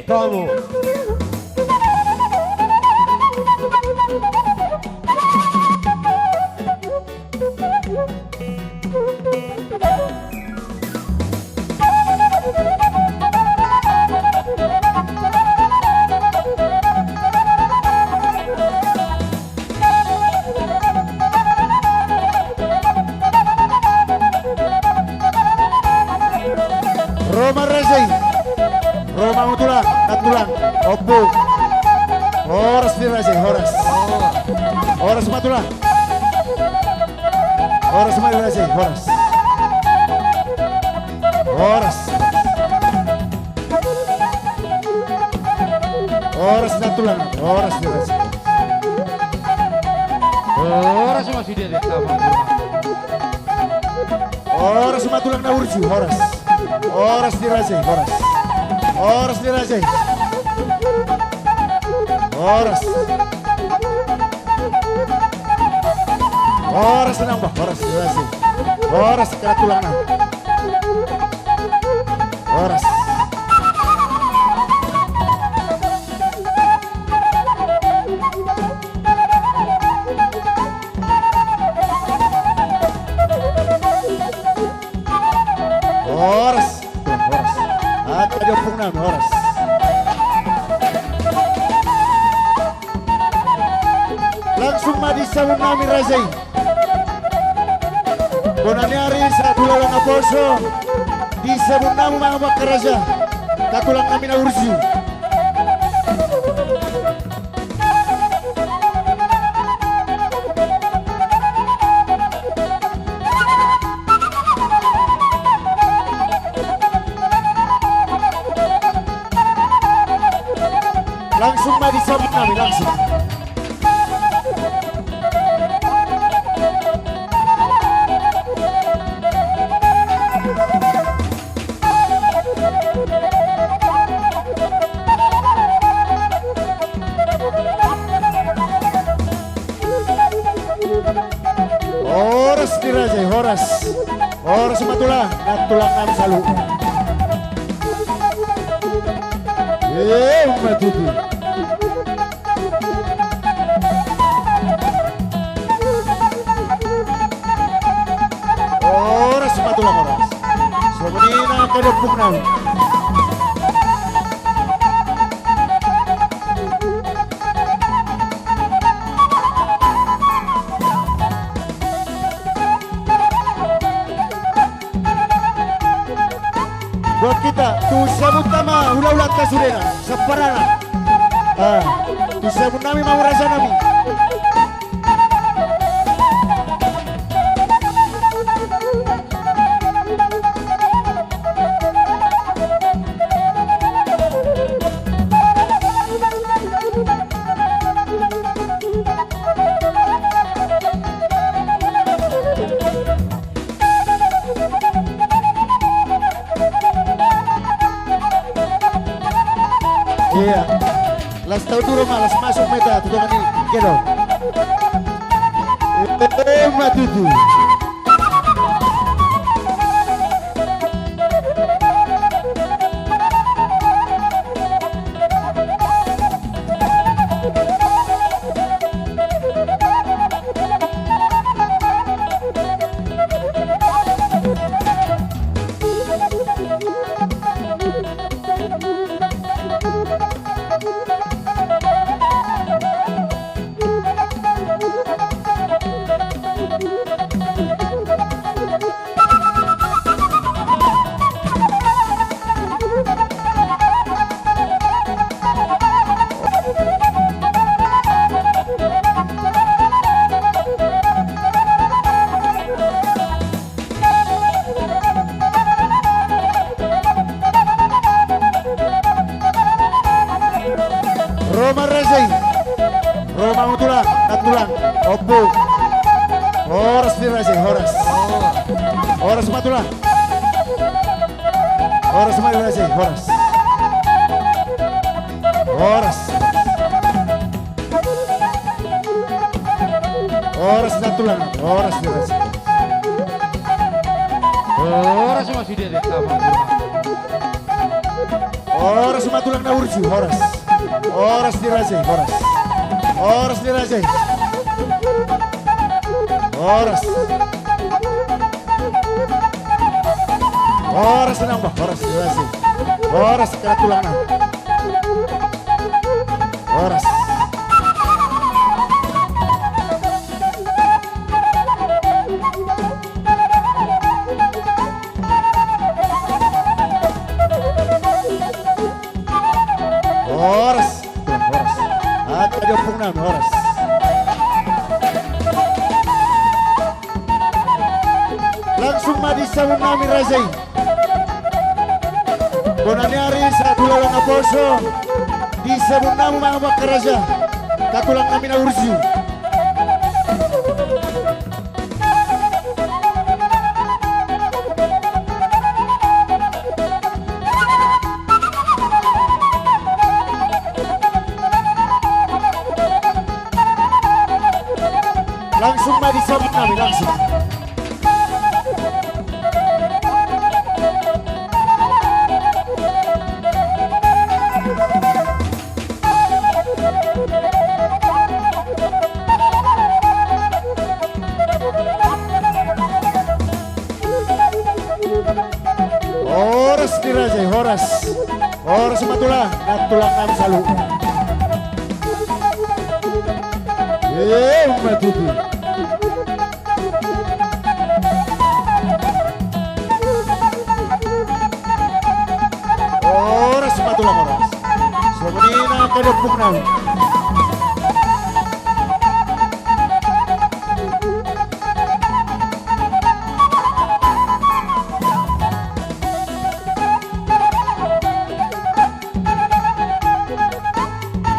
Tomo. Roma Racing, Roma Mutulang, Katulang, Opung, Horas di Racing, Horas, Horas Matulang, Horas Madu Racing, Horas, Horas, Horas Katulang, Horas di Racing, Horas masih dia deh sama. Horas Matulang na Urju, Horas. Horas di Racing, Horas. Horas di Racing. Horas. Horas nambah, Horas di Racing. Horas kena tulang nang. Horas. Horas. Horas. Ada pungnam, Horas. Langsung madi sabun nami Racing. Bonaniari sa tulang Aposo. Di sabun namu mga bakaraja. Katulang kami na Urju. Langsung madi sabun nami, langsung. Horas di Racing, Horas. Horas Matulang, Matulang kami selalu. Matutu. Horas Matulang, Horas. Sebenarnya kedepuk nami. Buat kita, tu sabut tama ulah-ulah kasurena, separana. Tu sabut nami mau rasa nami. Iya, las tahu dulu malas masuk meta tuh ini, gitu. Matutu. Roma Racing, Roma Mutulang, Katulang, Opung, Horas di Racing, Horas, Horas Matulang, Horas Madu Racing, Horas, Horas, Horas Katulang, Horas di Racing, Horas masih dia deh sama. Horas matulang na urju, horas. Horas dirajay, horas. Horas dirajay. Horas. Horas nambah, horas dirajay. Horas kena tulang na. Horas. Horas, horas. Agak jopong namin, horas. Langsung madisawon namin Razay. Kung nangyari sa tulang na poso, disawon namin mga makaraja. Katulang namin na urju. Langsung madisawon namin, langsung. Horas dirajay, horas. Horas matulang, natulang kami selalu. Matutu. Horas matulang, horas. Sebenarnya kedepuk namin.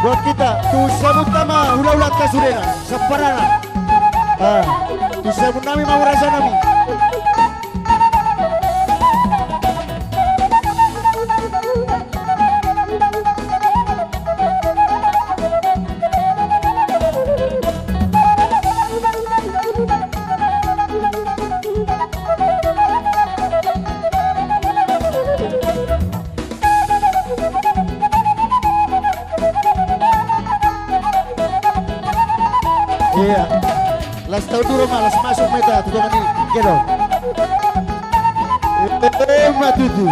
Buat kita, tu sabut tama ulah-ulah kasurena, separana. Tu sabut nami mau rasa nami. Iya, las tahu dulu malas masuk meta tuh ini, gitu. Matutu.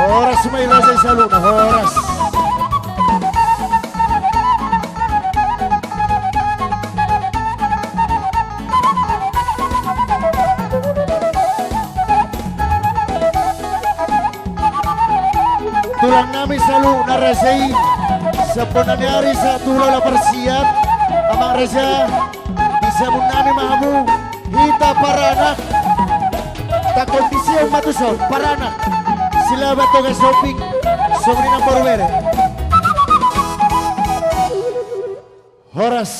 Horas may Razay sa luna, horas. Tulang namin sa luna Razay. Sa punanyari sa tulaw na persiat. Amang Raja, bisa mo namin mahamu. Hita para anak. Tak kondisi ang matusaw, para anak. Sila ba ito ka shopping? Sobre ng Borwere. Horas.